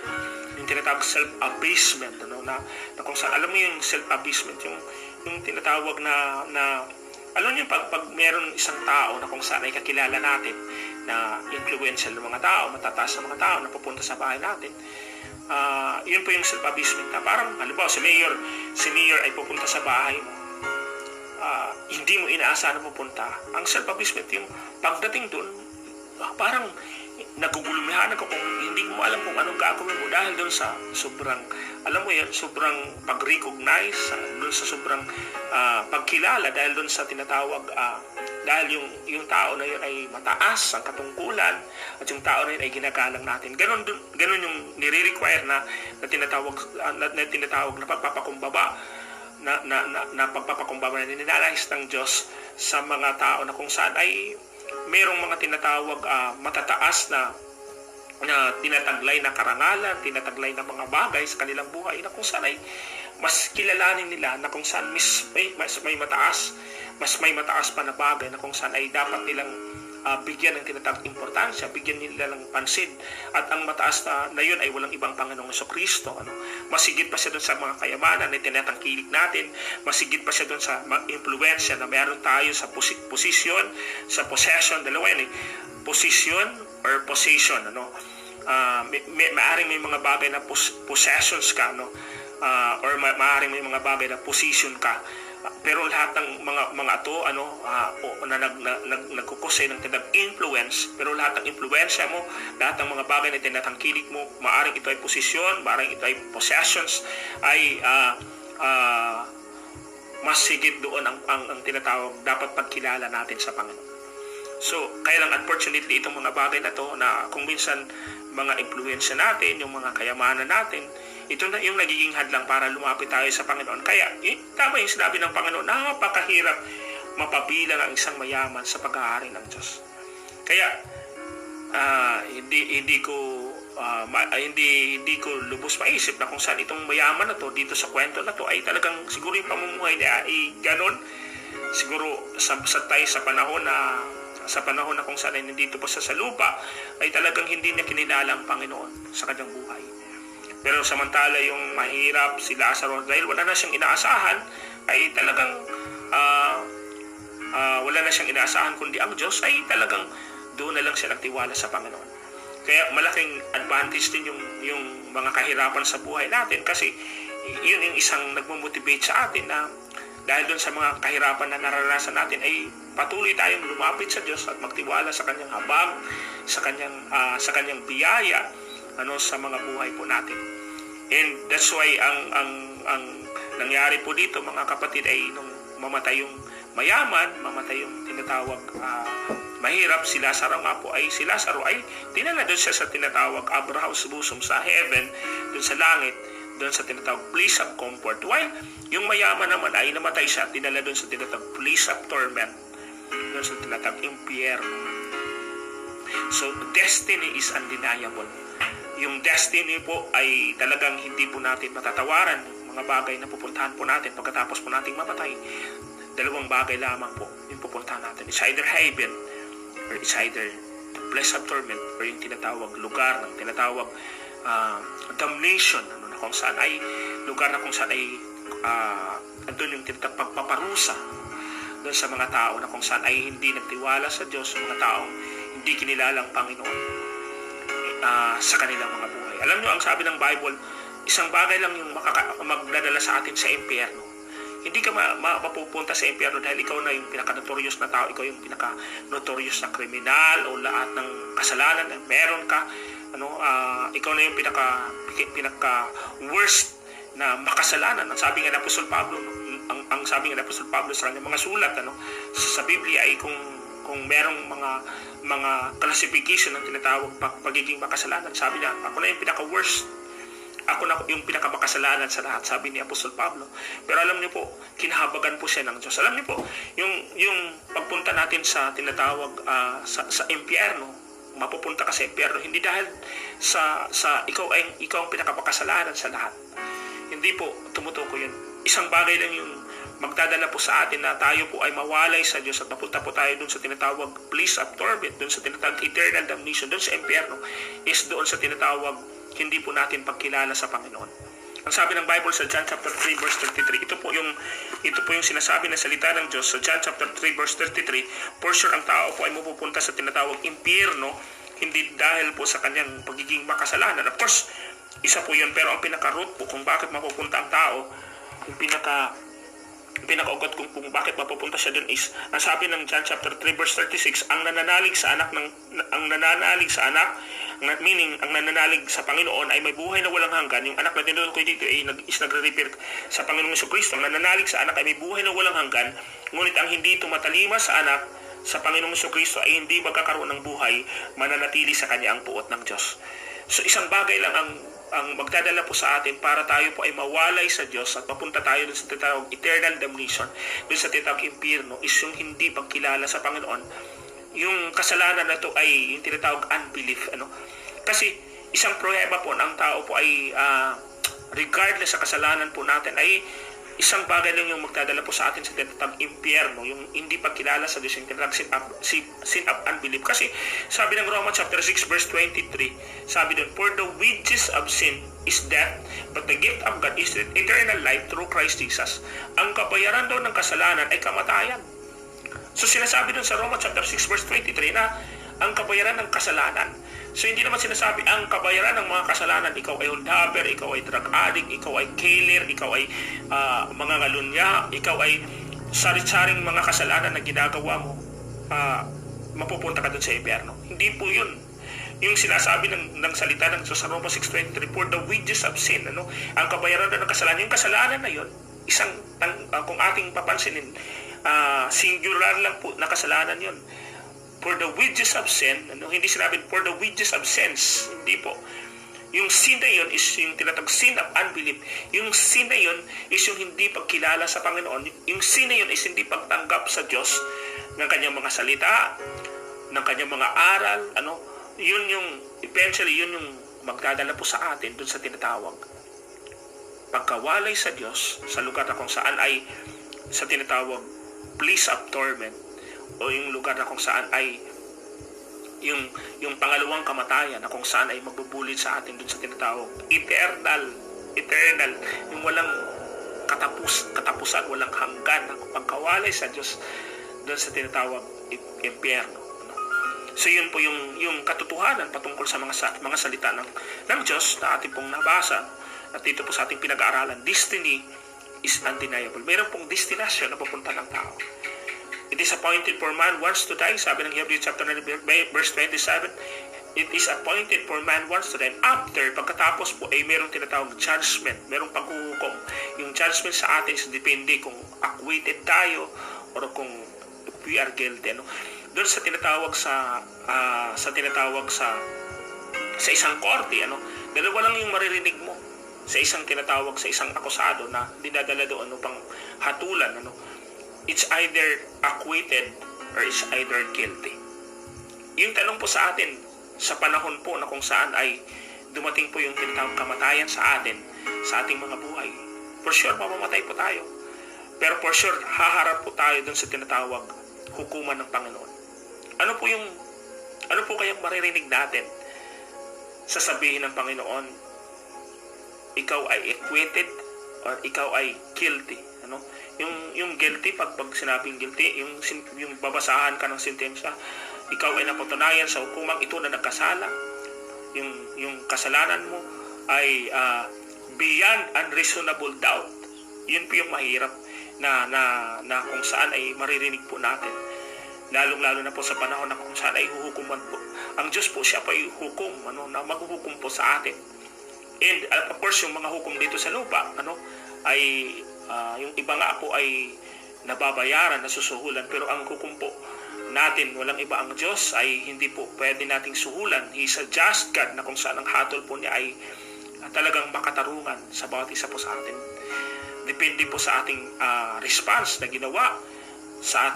yung tinatawag self-abasement, na kung saan, alam mo yung self-abasement, yung tinatawag na alam niyo, pag meron isang tao na kung saan ay kakilala natin, na influential ng mga tao, matataas ng mga tao na pupunta sa bahay natin, yun po yung self-abasement na parang, halimbawa, si Mayor ay pupunta sa bahay mo, hindi mo inaasahan na pupunta. Ang self-abasement, yung pagdating doon, parang nagugulumihan ako kung hindi mo alam kung anong gagawin mo dahil doon sa sobrang, alam mo yan, sobrang pag-recognize, doon sa sobrang pagkilala, dahil doon sa tinatawag, dahil yung tao na yun ay mataas ang katungkulan at yung tao na yun ay ginagalang natin. Ganon yung nire-require na tinatawag na pagpapakumbaba, na pagpapakumbaba na ninanais ng Diyos sa mga tao na kung saan ay mayroong mga tinatawag matataas na tinataglay na karangalan, tinataglay na mga bagay sa kanilang buhay na kung saan ay mas kilalanin nila na kung saan mas may mataas pa na bagay na kung saan ay dapat nilang bigyan ng tinatawag importansya, bigyan nila ng pansin, at ang mataas na yun ay walang ibang Panginoong Jesucristo. Masigit pa siya doon sa mga kayamanan na tinatangkilik natin, masigit pa siya doon sa impluwensya na meron tayo sa posisyon, sa possession, dalawa yun position or possession. Maaring may mga bagay na possessions ka, or maaring may mga bagay na position ka. Pero lahat ng mga ito nagkukusay ng influence, pero lahat ng influensya mo, lahat ng mga bagay na tinatangkilik mo, maaring ito ay posisyon, maaring ito ay possessions, ay mas higit doon ang tinatawag dapat pagkilala natin sa Panginoon. So kaya lang, unfortunately, itong mga bagay na to, na kung minsan mga influensya natin, yung mga kayamanan natin, ito na yung nagiging hadlang para lumapit tayo sa Panginoon. Kaya, tama yung sinabi ng Panginoon, napakahirap mapabilang ang isang mayaman sa paghahari ng Diyos. Kaya, hindi ko lubos maisip na kung saan itong mayaman na to, dito sa kwento na to, ay talagang siguro yung pamumuhay niya ay ganon. Siguro sa panahon na kung saan ay nandito pa sa lupa, ay talagang hindi niya kinilala ang Panginoon sa kanyang buhay. Pero samantala yung mahirap si Lazaro, dahil wala na siyang inaasahan, ay talagang wala na siyang inaasahan kundi ang Diyos, ay talagang doon na lang siya nagtiwala sa Panginoon. Kaya malaking advantage din yung mga kahirapan sa buhay natin, kasi yun yung isang nagmo-motivate sa atin na dahil doon sa mga kahirapan na naranasan natin ay patuloy tayong lumapit sa Diyos at magtiwala sa kanyang habag, sa kanyang biyaya sa mga buhay po natin. And that's why ang nangyari po dito, mga kapatid, ay nung mamatay yung mayaman, mamatay yung tinatawag mahirap, si Lazaro ay dinala doon siya sa tinatawag Abraham's bosom sa heaven, doon sa langit, doon sa tinatawag place of comfort. While yung mayaman naman ay namatay siya, dinala doon sa tinatawag place of torment, doon sa tinatawag impyerno. So destiny is undeniable. Yung destiny po ay talagang hindi po natin matatawaran. Mga bagay na pupuntahan po natin pagkatapos po nating mamatay, dalawang bagay lamang po yung pupuntahan natin. It's either heaven or it's either the place of torment, or yung tinatawag lugar ng tinatawag damnation, na kung saan ay lugar na kung saan ay andun yung tinatawag pagpaparusa doon sa mga tao na kung saan ay hindi nagtiwala sa Diyos, sa mga taong hindi kinilalang Panginoon sa kanilang mga buhay. Alam nyo, ang sabi ng Bible, isang bagay lang yung magdadala sa atin sa impyerno. Hindi ka mapupunta sa impyerno dahil ikaw na yung pinaka-notorious na tao, ikaw yung pinaka-notorious na kriminal o lahat ng kasalanan na meron ka. Ikaw na yung pinaka-worst na makasalanan. Ang sabi nga ng Apostol Pablo, ang sabi nga ng Apostol Pablo sa kanyang mga sulat sa Biblia ay kung merong mga classification ng tinatawag pagiging makasalanan, sabi niya, ako na yung pinaka-worst. Ako na yung pinakamakasalanan sa lahat, sabi ni Apostol Pablo. Pero alam niyo po, kinahabagan po siya ng Diyos. Alam niyo po, yung pagpunta natin sa tinatawag sa impyerno, mapupunta ka sa impyerno, hindi dahil sa ikaw ang pinakamakasalanan sa lahat. Hindi po tumutukoy yun. Isang bagay lang yung magdadala po sa atin na tayo po ay mawalay sa Diyos at mapunta po tayo doon sa tinatawag place of torment, doon sa tinatawag eternal damnation, doon sa impyerno, is doon sa tinatawag hindi po natin pagkilala sa Panginoon. Ang sabi ng Bible sa John chapter 3 verse 33, ito po yung sinasabi na salita ng Diyos sa John chapter 3 verse 33, for sure ang tao po ay mapupunta sa tinatawag impyerno, hindi dahil po sa kanyang pagiging makasalanan. Of course, isa po yun, pero ang pinaka-root po kung bakit mapupunta ang tao, yung pinaka-ugat kung bakit mapupunta siya dun is, ang sabi ng John chapter 3 verse 36, ang nananalig sa anak, meaning ang nananalig sa Panginoon ay may buhay na walang hanggan. Yung anak na tinutukoy dito is nagre-refer sa Panginoong Jesucristo. Ang nananalig sa anak ay may buhay na walang hanggan, ngunit ang hindi tumatalima sa anak sa Panginoong Jesucristo ay hindi magkakaroon ng buhay, mananatili sa kanya ang puot ng Diyos. So isang bagay lang ang magdadala po sa atin para tayo po ay mawalay sa Diyos at mapunta tayo dun sa tinatawag eternal damnation, dun sa tinatawag impyerno, is yung hindi pagkilala sa Panginoon. Yung kasalanan na to ay yung tinatawag unbelief. Kasi isang problema po ng tao po ay regardless sa kasalanan po natin, ay isang bagay lang yung magdadala po sa atin sa tinatawag impyerno, yung hindi pagkilala sa Diyos, yung tinatawag sin of unbelief. Kasi sabi ng Romans chapter 6 verse 23, sabi doon, for the wages of sin is death, but the gift of God is eternal life through Christ Jesus. Ang kabayaran daw ng kasalanan ay kamatayan. So sinasabi doon sa Romans chapter 6 verse 23 na ang kabayaran ng kasalanan. So hindi naman sinasabi ang kabayaran ng mga kasalanan, ikaw ay huldaber, ikaw ay drug addict, ikaw ay killer, ikaw ay mga ngalunya, ikaw ay sari-saring mga kasalanan na ginagawa mo, mapupunta ka doon sa impyerno. Hindi po yun. Yung sinasabi ng salita ng Diyos sa Romans 6:23, for the wages of sin, ang kabayaran ng kasalanan, yung kasalanan na yun, kung ating papansinin, singular lang po na kasalanan yun. For the wages of sin, hindi sinabing for the wages of sins, hindi po. Yung sin na yun is yung tinatawag sin of unbelief. Yung sin na yun is yung hindi pagkilala sa Panginoon. Yung sin na yun is hindi pagtanggap sa Diyos ng kanyang mga salita, ng kanyang mga aral. Yun yung, eventually, yun yung magdadala po sa atin dun sa tinatawag pagkawalay sa Diyos, sa lugar na kung saan ay sa tinatawag place of torment, o yung lugar na kung saan ay yung pangalawang kamatayan na kung saan ay magbubulit sa atin dun sa tinatawag eternal, yung walang katapusan, walang hanggan na pagkawalay sa Diyos doon sa tinatawag impyerno. So yun po yung katotohanan patungkol sa mga salita ng Diyos na ating pong nabasa at dito po sa ating pinag-aaralan. Destiny is undeniable. Mayroon pong destinasyon na pupunta ng tao. It is appointed for man once to die. Sabi ng Hebrews chapter 9 verse 27, it is appointed for man once to die. After, pagkatapos po ay mayroong tinatawag judgment, mayroong paghuhukom. Yung judgment sa atin depende kung acquitted tayo or kung we are guilty. Doon sa tinatawag sa isang korte, dalawa lang yung maririnig mo sa isang tinatawag sa isang akusado na dinadala doon upang hatulan. It's either acquitted or it's either guilty. Yung tanong po sa atin sa panahon po na kung saan ay dumating po yung tinatawag kamatayan sa atin, sa ating mga buhay, for sure mamamatay po tayo, pero for sure haharap po tayo doon sa tinatawag hukuman ng Panginoon. Ano po kayang maririnig natin? Sasabihin ng Panginoon, ikaw ay acquitted or ikaw ay guilty. Yung guilty, pag sinabing guilty, yung babasahan ka ng sentensya, ikaw ay napatunayan sa hukumang ito na nagkasala. Yung kasalanan mo ay beyond unreasonable doubt. Yun po yung mahirap na kung saan ay maririnig po natin. Lalong-lalo na po sa panahon na kung saan ay huhukuman po. Ang Diyos po, siya pa ay hukum, na maghuhukum po sa atin. And of course, yung mga hukum dito sa lupa, ay yung iba nga po ay nababayaran, nasusuhulan. Pero ang hukum po natin, walang iba ang Diyos, ay hindi po pwede nating suhulan. He is a just God na kung saan ang hatol po niya ay talagang makatarungan sa bawat isa po sa atin. Depende po sa ating response na ginawa.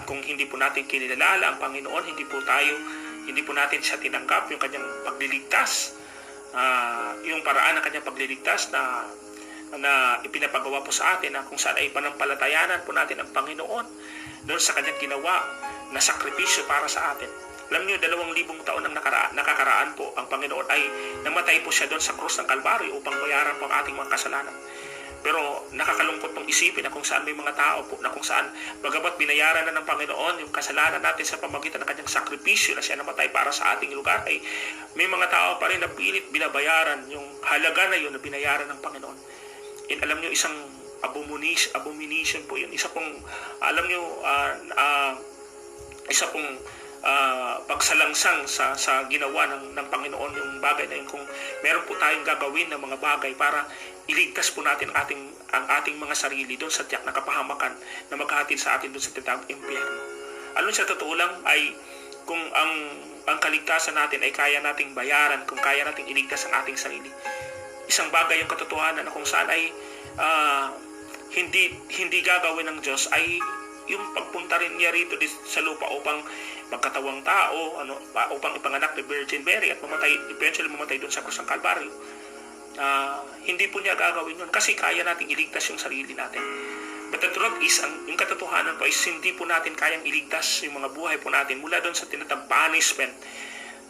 Kung hindi po natin kinilala ang Panginoon, hindi po natin siya tinanggap, yung kanyang pagliligtas, yung paraan ng kanyang pagliligtas na ipinapagawa po sa atin, na kung saan ay panampalatayanan po natin ang Panginoon doon sa kanyang ginawa na sakripisyo para sa atin. Alam niyo, 2,000 taon ang nakakaraan po, ang Panginoon ay namatay po siya doon sa krus ng Kalbaryo upang bayaran po ang ating mga kasalanan. Pero nakakalungkot pong isipin na kung saan may mga tao po na kung saan bagamat binayaran na ng Panginoon yung kasalanan natin sa pamagitan ng kanyang sakripisyo na siya namatay para sa ating lugar, ay may mga tao pa rin na pilit binabayaran yung halaga na yun na binayaran ng Panginoon. And alam nyo, isang abomination po yun. Isa pong pagsalangsang sa ginawa ng Panginoon yung bagay na yun. Kung meron po tayong gagawin ng mga bagay para iligtas po natin ang ating mga sarili doon sa tiyak na kapahamakan na maghahatid sa atin doon sa tinatawag impyerno. Sa totoo lang ay kung ang kaligtasan natin ay kaya nating bayaran, kung kaya nating iligtas ang ating sarili, isang bagay yung katotohanan na kung saan ay hindi gagawin ng Diyos ay yung pagpunta rin niya rito sa lupa upang magkatawang tao, upang ipanganak ni Virgin Mary at eventually mamatay doon sa krus ng Kalbaryo. Hindi po niya gagawin yun kasi kaya nating iligtas yung sarili natin. But the truth is, yung katotohanan po is hindi po natin kayang iligtas yung mga buhay po natin mula doon sa tinatawag punishment,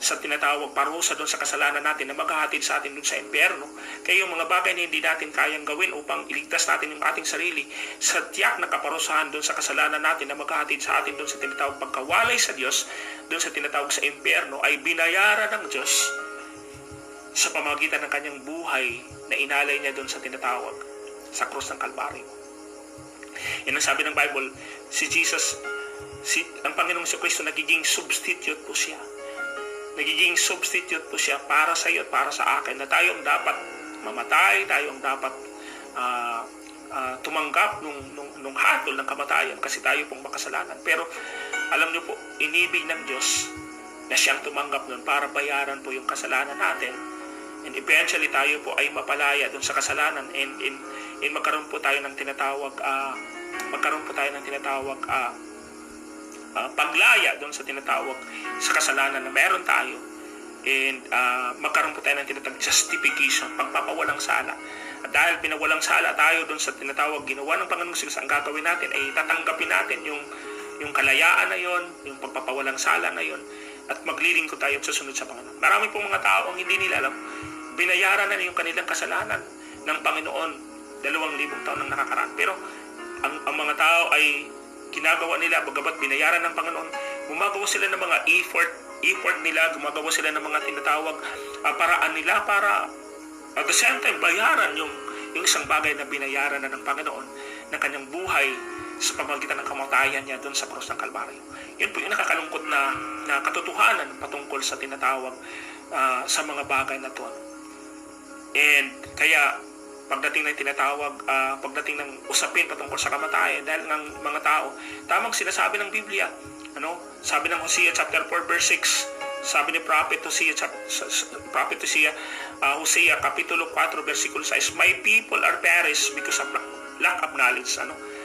sa tinatawag parusa doon sa kasalanan natin na maghahatid sa atin doon sa impyerno. Kaya yung mga bagay na hindi natin kayang gawin upang iligtas natin yung ating sarili sa tiyak na kaparusahan doon sa kasalanan natin na maghahatid sa atin doon sa tinatawag pagkawalay sa Diyos, doon sa tinatawag sa impyerno, ay binayaran ng Diyos sa pamagitan ng kanyang buhay na inalay niya doon sa tinatawag sa krus ng Kalbaryo. Yan ang sabi ng Bible, ang Panginoong Kristo nagiging substitute po siya. Nagiging substitute po siya para sa iyo at para sa akin, na tayo ang dapat mamatay, tayo ang dapat tumanggap nung hatol ng kamatayan kasi tayo pong makasalanan. Pero alam niyo po, inibig ng Diyos na siyang tumanggap nun para bayaran po yung kasalanan natin. And eventually tayo po ay mapalaya doon sa kasalanan and magkaroon po tayo ng tinatawag paglaya doon sa tinatawag sa kasalanan na meron tayo, and magkaroon po tayo ng tinatawag justification, pagpapawalang sala. At dahil pinawalang sala tayo doon sa tinatawag ginawa ng Panginoong Hesus, ang gagawin natin ay tatanggapin natin yung kalayaan na yon, yung pagpapawalang sala na yon, at maglilingkod tayo at susunod sa Panginoon. Marami pong mga tao ang hindi nila alam, binayaran na yung kanilang kasalanan ng Panginoon 2,000 taon nang nakakaraan. Pero ang mga tao ay ginagawa nila, bagamat binayaran ng Panginoon, gumagawa sila ng mga effort nila, gumagawa sila ng mga tinatawag paraan nila para at the same time bayaran yung isang bagay na binayaran na ng Panginoon ng kanyang buhay sa pamamagitan ng kamatayan niya doon sa krus ng Kalbaryo. Yun po yung nakakalungkot na katotohanan patungkol sa tinatawag sa mga bagay na to. And kaya pagdating ng tinatawag, pagdating ng usapin patungkol sa kamatayan, dahil ng mga tao, tamang sinasabi ng Biblia, sabi ng Hosea chapter 4 verse 6, sabi ni Prophet Hosea, Hosea kapitulo 4 versikulo 6, my people are perished because of lack of knowledge.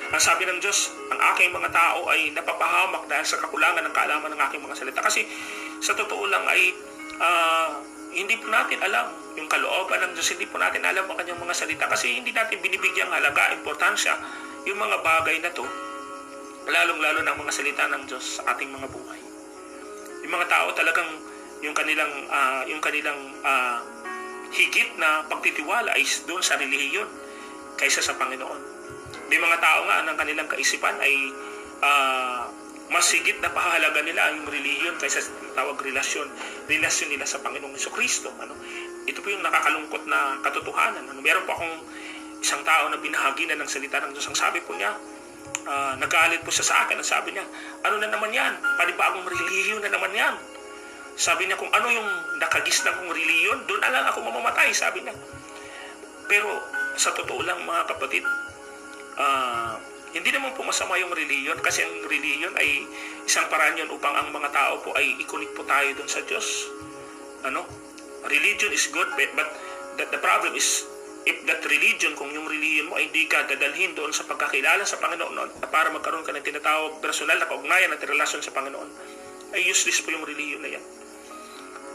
Ang sabi ng Diyos, ang aking mga tao ay napapahamak dahil sa kakulangan ng kaalaman ng aking mga salita. Kasi sa totoo lang ay hindi po natin alam yung kalooban ng Diyos, hindi po natin alam ang kanyang mga salita kasi hindi natin binibigyang halaga, importansya yung mga bagay na to, lalong-lalo ng mga salita ng Diyos sa ating mga buhay. Yung mga tao talagang yung kanilang higit na pagtitiwala ay doon sa relihiyon kaysa sa Panginoon. May mga tao nga ng kanilang kaisipan ay mas higit na pahalaga nila yung relihiyon kaysa sa tawag relasyon nila sa Panginoong Jesucristo. Ito po yung nakakalungkot na katotohanan. Meron po akong isang tao na binahagi na ng salita ng Diyos. Ang sabi po niya, nagalit po siya sa akin. Ang sabi niya, ano na naman yan? Panibagong relihiyon na naman yan. Sabi niya, kung ano yung nakagisna kong relihiyon, doon lang ako mamamatay, sabi niya. Pero sa totoo lang mga kapatid, hindi naman po masama yung relihiyon kasi ang relihiyon ay isang paraan yun upang ang mga tao po ay ikunik po tayo doon sa Diyos. Religion is good, but the problem is if that religion, kung yung religion mo ay hindi ka dadalhin doon sa pagkakilala sa Panginoon para magkaroon ka ng tinatawag personal na kaugnayan at relasyon sa Panginoon, ay useless po yung religion na yan.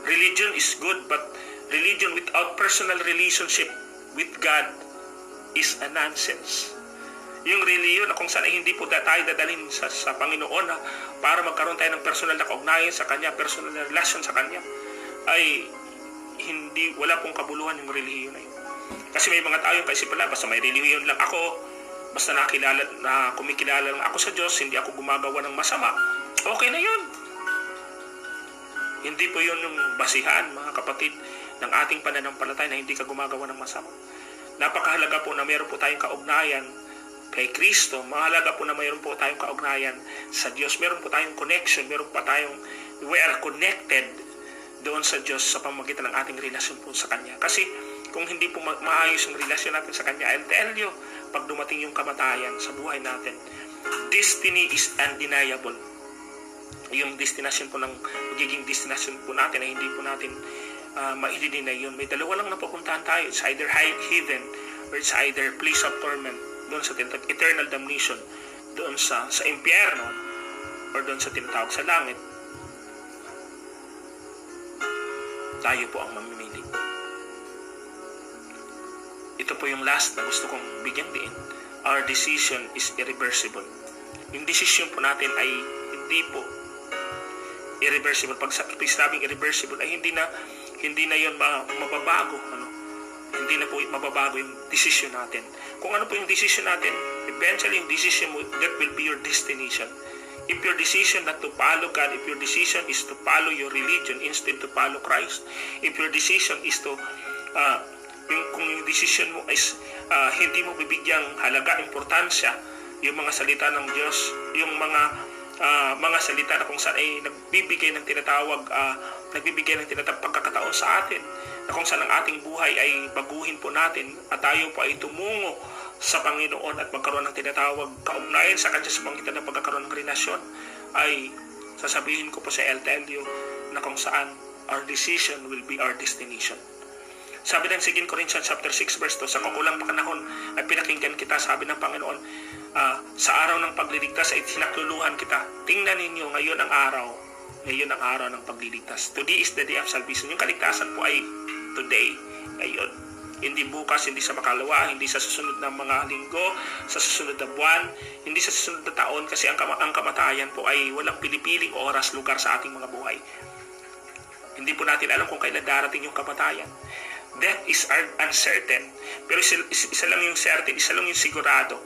Religion is good, but religion without personal relationship with God is a nonsense. Yung religion na kung saan ay hindi po tayo dadalhin sa Panginoon para magkaroon tayo ng personal na kaugnayan sa Kanya, personal na relasyon sa Kanya, ay wala pong kabuluhan yung relihiyon na yun. Kasi may mga tao yung kaisipan na, basta may relihiyon lang ako, basta kumikilala lang ako sa Diyos, hindi ako gumagawa ng masama, okay na yun. Hindi po yun yung basihan, mga kapatid, ng ating pananampalataya na hindi ka gumagawa ng masama. Napakahalaga po na meron po tayong kaugnayan kay Kristo. Mahalaga po na mayroon po tayong kaugnayan sa Diyos. Meron po tayong connection, we are connected doon sa Diyos sa pamamagitan ng ating relasyon po sa Kanya. Kasi kung hindi po maayos yung relasyon natin sa Kanya, I'll tell you, pag dumating yung kamatayan sa buhay natin, destiny is undeniable. Yung destination po magiging destination po natin ay hindi po natin maididinay yun. May dalawa lang na pupuntahan tayo. It's either heaven or it's either place of torment, doon sa eternal damnation, doon sa impyerno, or doon sa tinatawag sa langit. Tayo po ang mamimili. Ito po yung last na gusto kong bigyang diin. Our decision is irreversible. Yung decision po natin ay hindi po irreversible. Pag sabing irreversible ay hindi na yun mababago. Hindi na po mababago yung decision natin. Kung ano po yung decision natin, eventually yung decision mo, that will be your destination. If your decision not to follow God, if your decision is to follow your religion instead to follow Christ, if your decision is to kung yung decision mo is hindi mo bibigyang halaga, importansya yung mga salita ng Diyos, yung mga salita na kung saan ay nagbibigay ng tinatawag pagkakataon sa atin, na kung saan ang ating buhay ay baguhin po natin at tayo po ay tumungo sa Panginoon at magkaroon ng tinatawag kaugnayan sa Kanya sa pamamagitan ng pagkakaroon ng relasyon, ay sasabihin ko po sa I'll tell you na kung saan our decision will be our destination. Sabi ng 2 Corinthians chapter 6 verse 2, sa kukulang panahon ay pinakinggan kita, sabi ng Panginoon, sa araw ng pagliligtas ay sinakluluhan kita. Tingnan ninyo, ngayon ang araw ng pagliligtas. Today is the day of salvation. Yung kaligtasan po ay today, ngayon. Hindi bukas, hindi sa makalawa, hindi sa susunod na mga linggo, sa susunod na buwan, hindi sa susunod na taon, kasi ang kamatayan po ay walang pinipiling oras, lugar sa ating mga buhay. Hindi po natin alam kung kailan darating yung kamatayan. Death is uncertain, pero isa lang yung certain, isa lang yung sigurado.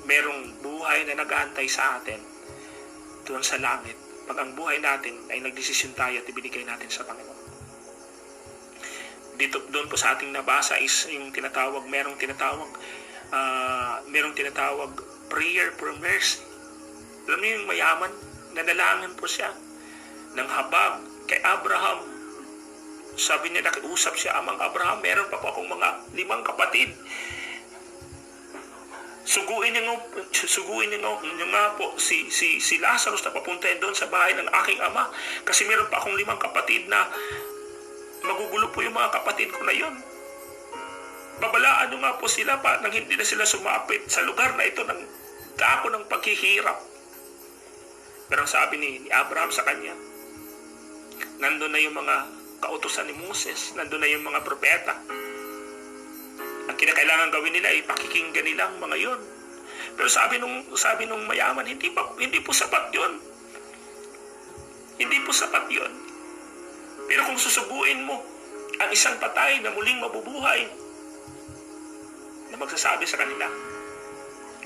merong buhay na nag-aantay sa atin doon sa langit. Pag ang buhay natin ay nagdesisyon tayo at ibinigay natin sa Panginoon. Doon po sa ating nabasa is yung tinatawag, merong tinatawag prayer for mercy. Alam niyo yung mayaman, nanalangin po siya ng habag kay Abraham. Sabi niya, nakiusap siya, Amang Abraham, meron pa po akong mga 5 kapatid. Suguin niyo nga po si Lazarus na papuntahin doon sa bahay ng aking ama. Kasi meron pa akong 5 kapatid na magugulo po yung mga kapatid ko na yon. Babalaan nyo nga po sila pa nang hindi na sila sumapit sa lugar na ito ng dako ng paghihirap. Pero ang sabi ni Abraham sa kanya, nandun na yung mga kautusan ni Moses, nandun na yung mga propeta. Ang kinakailangan gawin nila ay pakikinggan nila ang mga yon. Pero sabi nung mayaman, hindi po sapat yon. Hindi po sapat yon. Pero kung susubuin mo ang isang patay na muling mabubuhay, na magsasabi sa kanila,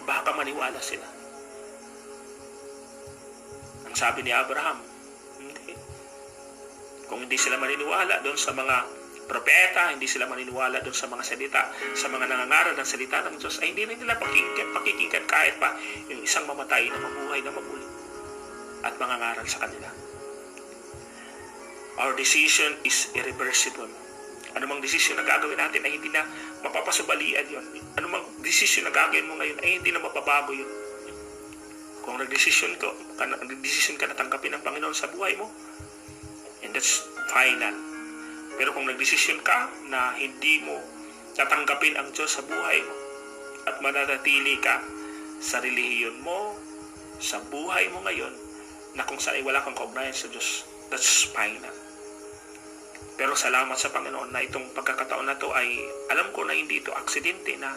baka maniwala sila. Ang sabi ni Abraham, hindi. Kung hindi sila maniniwala doon sa mga propeta, hindi sila maniniwala doon sa mga salita, sa mga nangangaral ng salita ng Diyos, ay hindi rin nila pakikinggan kahit pa yung isang mamatay na mabuhay na muli at mangangaral sa kanila. Our decision is irreversible. Anumang desisyon na gagawin natin ay hindi na mapapasubalian yun. Anumang desisyon na gagawin mo ngayon ay hindi na mapabago yun. Kung nagdesisyon ka na tanggapin ng Panginoon sa buhay mo, and that's final. Pero kung nagdesisyon ka na hindi mo tatanggapin ang Diyos sa buhay mo at mananatili ka sa relihiyon mo, sa buhay mo ngayon, na kung saan ay wala kang kaugnayan sa Diyos, that's final. Pero salamat sa Panginoon na itong pagkakataon na to ay alam ko na hindi ito aksidente na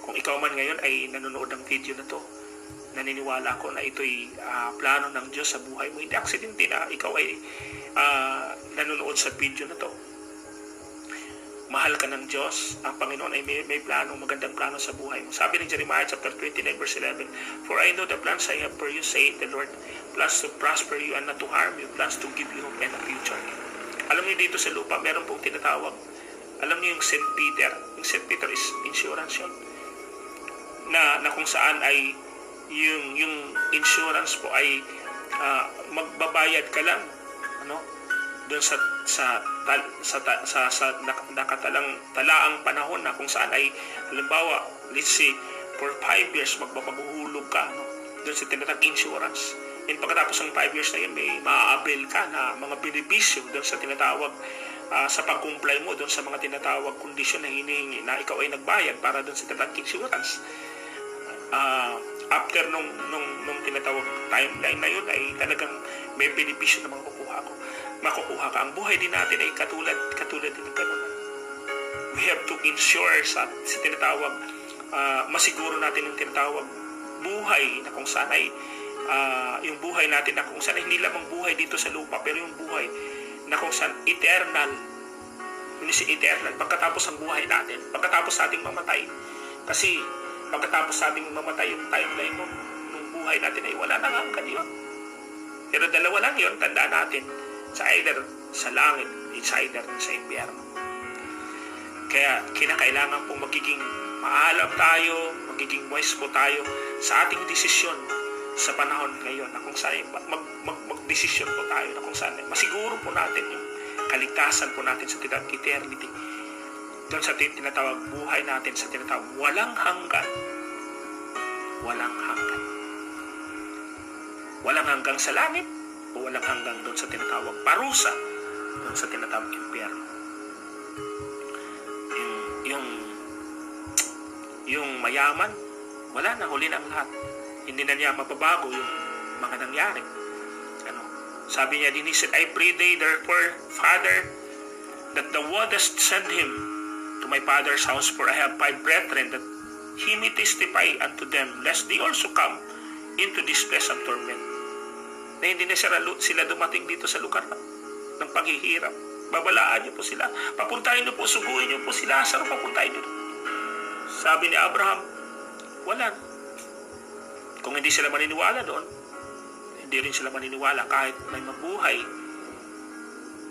kung ikaw man ngayon ay nanonood ng video na to, naniniwala ko na ito'y plano ng Diyos sa buhay mo. Hindi aksidente na ikaw ay nanonood sa video na to. Mahal ka ng Diyos. Ang Panginoon ay may plano, magandang plano sa buhay mo. Sabi ni Jeremiah chapter 29 verse 11, For I know the plans I have for you, saith the Lord, plans to prosper you and not to harm you, plans to give you hope and a future. Alam niyo dito sa lupa, meron pong tinatawag. Alam niyo yung St. Peter. Yung St. Peter is insurance yun. Na kung saan ay yung insurance po ay magbabayad ka lang doon sa nakatalaang panahon na kung saan ay halimbawa let's say for 5 years magpapabuhulog ka doon sa tinatawag insurance. And pagkatapos ng 5 years na yun, may maa-avail ka na mga benepisyo doon sa tinatawag sa pag-comply mo doon sa mga tinatawag kondisyon na hinihingi na ikaw ay nagbayad para doon sa tinatawag insurance. After nung tinatawag timeline na yun ay talagang may benepisyo na makukuha ka. Ang buhay din natin ay katulad din ng ganun. We have to ensure sa tinatawag masiguro natin yung tinatawag buhay na kung saan ay yung buhay natin na kung saan hindi lamang buhay dito sa lupa, pero yung buhay na kung saan eternal. Yun si eternal. Pagkatapos ng buhay natin, pagkatapos sa ating mamatay. Kasi pagkatapos sa ating mamatay, yung timeline nung buhay natin ay wala nang hanggan yun. Pero dalawa lang yun, tandaan natin, sa either sa langit, it's either sa impyerno. Kaya kinakailangan pong magiging maalam tayo, magiging wise po tayo sa ating desisyon sa panahon ngayon na kung saan mag-desisyon po tayo na kung saan masiguro po natin yung kaligtasan po natin sa tinatawag eternity. Doon sa tinatawag buhay natin sa tinatawag walang hanggan. Walang hanggan. Walang hanggang sa langit o walang hanggang doon sa tinatawag parusa, doon sa tinatawag impyerno. Yung mayaman, wala na, huli na ang lahat. Hindi na niya mababago yung mga nangyari. Sabi niya din, he said, I pray thee therefore, Father, that thou wouldest send him to my father's house, for I have 5 brethren, that he may testify unto them, lest they also come into this place of torment. Na hindi na sila dumating dito sa lugar ng paghihirap. Babalaan niyo po sila. Papuntahin niyo po, suguin niyo po sila. Saan papuntahin niyo? Sabi ni Abraham, wala. Kung hindi sila maniniwala doon, hindi rin sila maniniwala kahit may mabuhay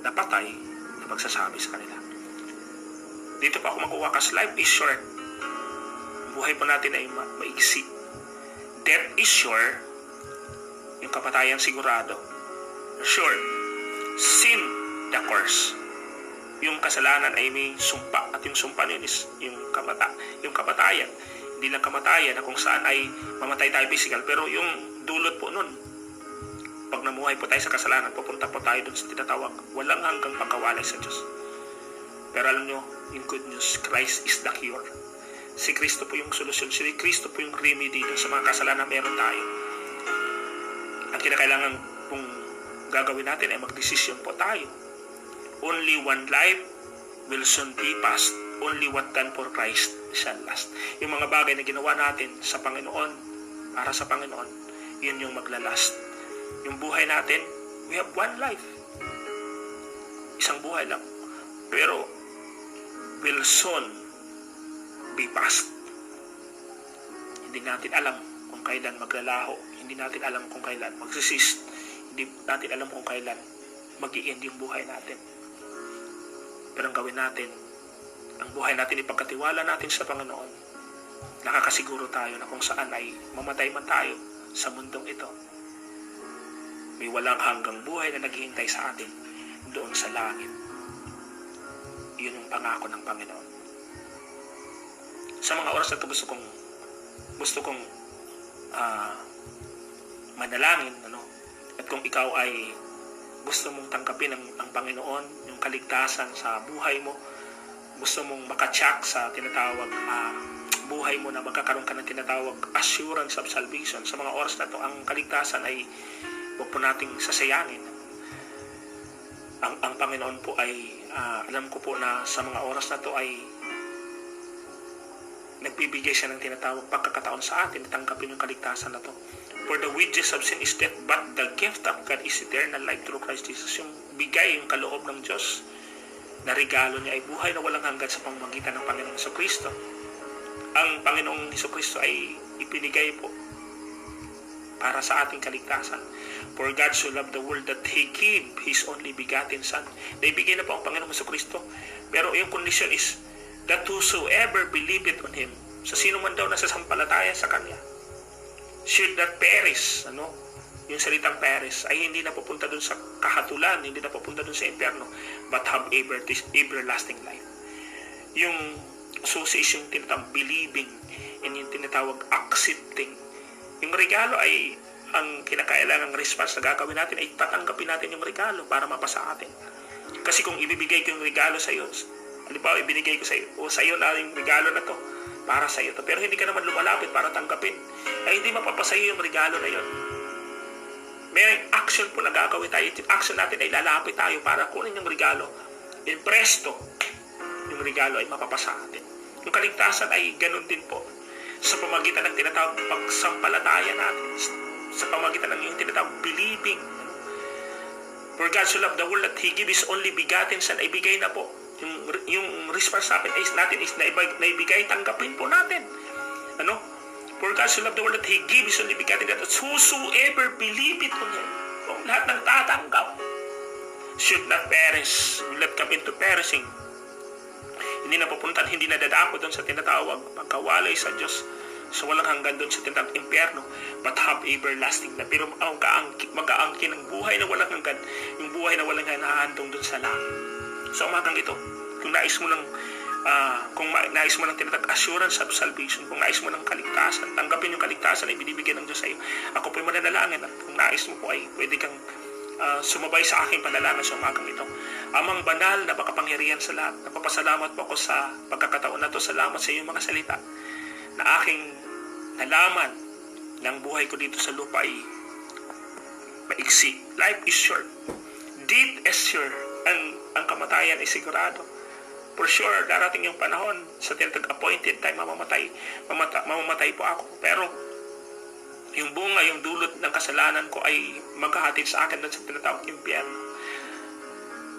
na patay na magsasabi sa kanila. Dito pa ako makuha kasi life is short. Buhay po natin ay maigsi. Death is sure. Yung kamatayan sigurado. Sure. Sin, the curse. Yung kasalanan ay may sumpa. At yung sumpa nun is yung kamatayan. Hindi lang kamatayan na kung saan ay mamatay tayo physical. Pero yung dulot po nun, pag namuhay po tayo sa kasalanan, pupunta po tayo dun sa tinatawag walang hanggang pagkawalay sa Diyos. Pero alam nyo, in good news, Christ is the cure. Si Kristo po yung solusyon. Si Kristo po yung remedy dun sa mga kasalanan meron tayo. Ang kinakailangan pong gagawin natin ay magdesisyon po tayo. Only one life will soon be past. Only what done for Christ shall last. Yung mga bagay na ginawa natin sa Panginoon, para sa Panginoon, yun yung maglalast. Yung buhay natin, we have one life. Isang buhay lang. Pero, will soon be past. Hindi natin alam kung kailan maglalaho. Hindi natin alam kung kailan magsisist. Hindi natin alam kung kailan mag-i-end yung buhay natin. Pero ang gawin natin, ang buhay natin ipagkatiwala natin sa Panginoon. Nakakasiguro tayo na kung saan ay mamatay man tayo sa mundong ito, may walang hanggang buhay na naghihintay sa atin doon sa langit. Yun yung pangako ng Panginoon. Sa mga oras na ito gusto kong manalangin, at kung ikaw ay gusto mong tangkapin ang Panginoon, yung kaligtasan sa buhay mo, gusto mong makatsak sa tinatawag buhay mo na magkakaroon ka ng tinatawag assurance of salvation. Sa mga oras na ito, ang kaligtasan ay huwag po nating sasayangin. Ang Panginoon po ay alam ko po na sa mga oras na ito ay nagbibigay siya ng tinatawag pagkakataon sa atin na tanggapin yung kaligtasan na ito. For the wages of sin is death, but the gift of God is eternal life through Christ Jesus. Yung bigay, yung kaloob ng Diyos na regalo niya ay buhay na walang hanggan sa pamamagitan ng Panginoong Jesucristo. Ang Panginoong Jesucristo ay ipinigay po para sa ating kaligtasan. For God so loved the world that He gave His only begotten Son. Naibigay na po ang Panginoong Jesucristo. Pero yung condition is that whosoever believeth on Him, sa sino man daw nasasampalataya sa Kanya, should not perish. Yung salitang perish ay hindi na pupunta dun sa kahatulan, hindi na pupunta dun sa impyerno, but have everlasting life. Yung susi is yung tinatawag believing, and yung tinatawag accepting. Yung regalo ay ang kinakailangang response na gagawin natin ay tatanggapin natin yung regalo para mapasa atin. Kasi kung ibibigay ko yung regalo sa iyo, halimbawa ibinigay ko sa iyo na yung regalo na to para sa iyo to, pero hindi ka naman lumalapit para tanggapin, ay hindi mapapasa iyo yung regalo na yon. May action po na gagawin tayo. Yung action natin ay lalapit tayo para kunin yung regalo. In presto, yung regalo ay mapapasa atin. Yung kaligtasan ay ganun din po sa pamagitan ng tinatawag pagsampalataya natin, sa pamagitan ng yung tinatawag believing. For God so loved the world that He gave His only begotten Son, ay bigay na po. Yung response natin is naibigay, tanggapin po natin. For God so loved the world that He gave His only begotten Son, that whosoever believeth on Him, kung lahat ng tatanggap, should not perish, will not come into perishing. Hindi na pupuntan, hindi na dadako doon sa tinatawag pagkawalay sa Diyos, sa walang hanggan doon sa tinatawag impyerno, but have everlasting life. Pero mag-aangkin ng buhay na walang hanggan, yung buhay na walang hanggan nahahandong doon sa langit. So umagang ito, kung nais mo ng tinatawag assurance of salvation, kung nais mo ng kaligtasan, tanggapin yung kaligtasan na ibinibigay ng Diyos sa iyo. Ako po'y mananalangin, at kung nais mo po ay pwede kang sumabay sa aking panalangin sa umagang ito. Amang banal na makapangyarihan sa lahat, napapasalamat po ako sa pagkakataon na ito. Salamat sa iyong mga salita na aking nalaman ng buhay ko dito sa lupa ay maigsi. Life is short. Death is sure. Ang kamatayan ay sigurado. For sure, darating yung panahon sa tinatag appointed time, mamamatay po ako. Pero yung bunga, yung dulot ng kasalanan ko ay maghahatid sa akin doon sa tinatawag impyerno.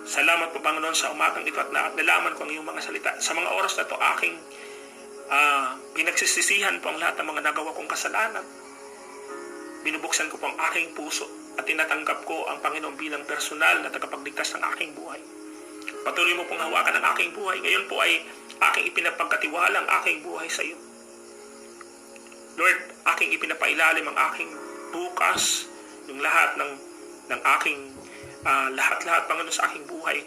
Salamat po Panginoon sa umagang ito at nalaman ko ang iyong mga salita. Sa mga oras na ito, aking Pinagsisisihan po ang lahat ng mga nagawa kong kasalanan. Binubuksan ko po ang aking puso at tinatanggap ko ang Panginoon bilang personal na tagapagligtas ng aking buhay. Patuloy mo pong hawakan ang aking buhay. Ngayon po ay aking ipinapagkatiwala ang aking buhay sa iyo. Lord, aking ipinapailalim ang aking bukas, yung lahat ng aking lahat-lahat, Panginoon, sa aking buhay.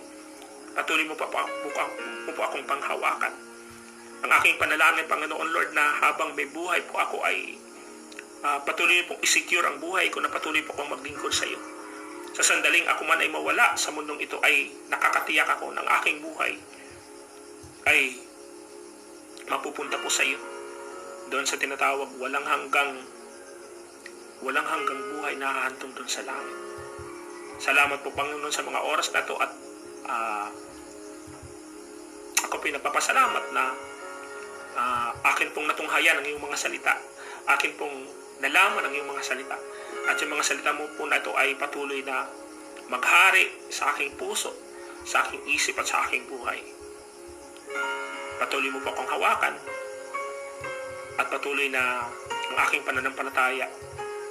Patuloy mo po akong panghawakan. Ang aking panalangin, Panginoon Lord, na habang may buhay po ako ay patuloy pong isecure ang buhay ko, na patuloy po akong maglingkod sa iyo. Sa sandaling ako man ay mawala sa mundong ito, ay nakakatiyak ako ng aking buhay ay mapupunta po sa iyo. Doon sa tinatawag walang hanggang buhay na hahantong doon sa langit. Salamat po, Panginoon, sa mga oras na ito, at ako pinagpapasalamat na akin pong natunghayan ang iyong mga salita. Akin pong nalaman ang iyong mga salita. At yung mga salita mo po na ito ay patuloy na maghari sa aking puso, sa aking isip at sa aking buhay. Patuloy mo po akong hawakan, at patuloy na ang aking pananampalataya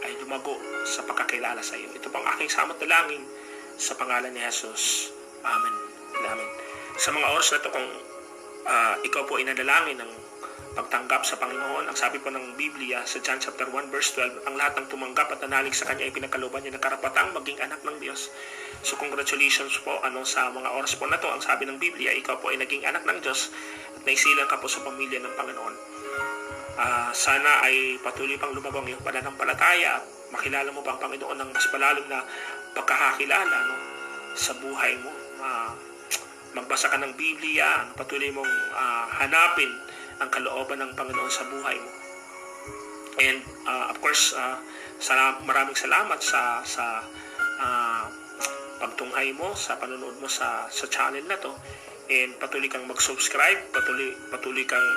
ay lumago sa pagkakilala sa iyo. Ito pang aking samot na langin sa pangalan ni Jesus. Amen. Amen. Sa mga oras na ito, kung ikaw po inadalangin ng pagtanggap sa Panginoon, ang sabi po ng Biblia sa John chapter 1 verse 12, ang lahat ng tumanggap at nanalig sa Kanya ay pinagkalooban niya ng karapatang maging anak ng Diyos. So congratulations po sa mga oras po na to. Ang sabi ng Biblia, ikaw po ay naging anak ng Diyos at naisilang ka po sa pamilya ng Panginoon. Sana ay patuloy pang lumago ang iyong pananampalataya at makilala mo pa ang Panginoon ng mas palalim na pagkakakilala sa buhay mo. Magbasa ka ng Biblia, patuloy mong hanapin ang kalooban ng Panginoon sa buhay mo. And of course, maraming salamat sa pagtunghay mo, sa panonood mo sa channel na to. And patuloy kang mag-subscribe, patuloy kang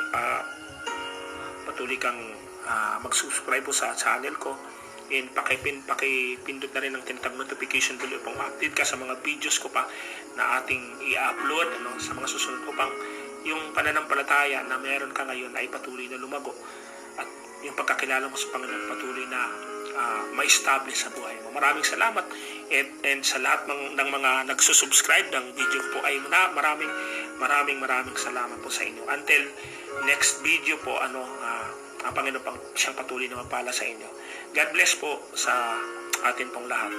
mag-subscribe po sa channel ko. And pakipindot na rin ang tinatawag notification bell upang ma-update ka sa mga videos ko pa na ating i-upload sa mga susunod, upang yung pananampalataya na meron ka ngayon ay patuloy na lumago, at yung pagkakilala mo sa Panginoon patuloy na ma-establish sa buhay mo. Maraming salamat, and sa lahat ng mga nagsusubscribe ng video ko po ay maraming salamat po sa inyo. Until next video po, ang Panginoon siyang patuloy na magpala sa inyo. God bless po sa atin pong lahat.